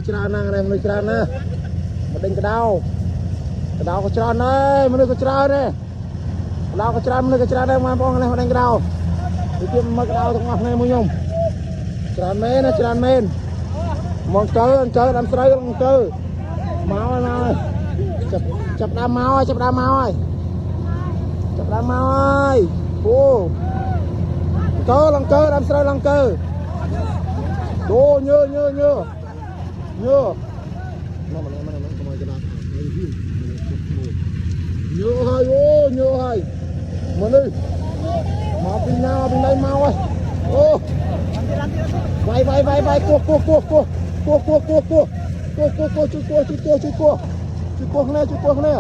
ច្រើនណាស់មនុស្សច្រើនណាស់មកដេញកដោក៏ច្រើនដែរមនុស្សក៏ច្រើនដែរកដោក៏ច្រើនមនុស្សក៏ច្រើនដែរបងប្អូននេះមកដេញកដោពីទៀតមកកដោទាំងអស់គ្នាមួយខ្ញុំច្រើនមែនណាច្រើនមែនមកកើដាំស្រូវមកកើមកហើយចាប់ដើមមកហើយចាប់ដើមមកហើយអូកើដាំស្រូវឡើងកើអូញើមកនេះកុំឲ្យកណ្ដាលញើហើយអូញើហើយមកនេះមកពីណាពីណៃមកហើយអូវាយគោះជួយគោះគ្នាជួយគោះគ្នា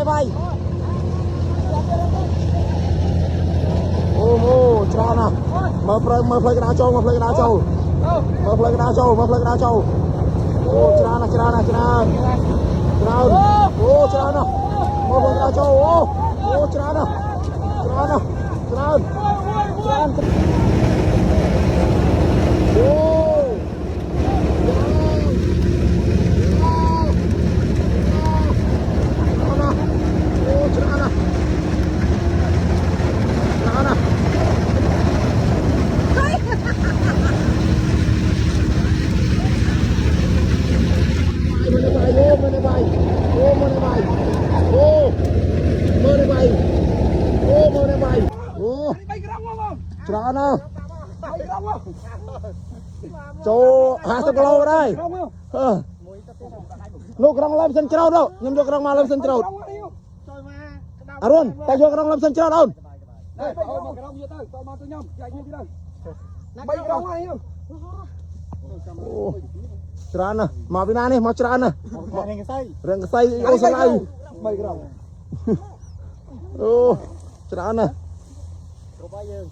វាយអូច្រើនណាស់មើលផ្លូវកណ្ដាលចូលអូច្រើនណាស់អូច្រើនមកផ្លូវកណ្ដាលចូលអូច្រើនណាស់ចូល50គីឡូដែរលោកក្រុងលើមសិនច្រោតខ្ញុំយកក្រុងមកលើមសិនច្រោតអរុនតែយកក្រុងលើមសិនច្រោតអូនមកក្រុងយកទៅតមកទៅខ្ញុំចាច់នេះទៅ3ក្រុងហើយអូច្រើនណាស់មកពីណានេះមកច្រើនណាស់រឿងកសៃអូសាឡៃ3ក្រុងអូច្រើនណាស់របស់យើង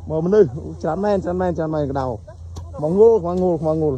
មកមនុស្សច្រើនមែនកដោមកងូល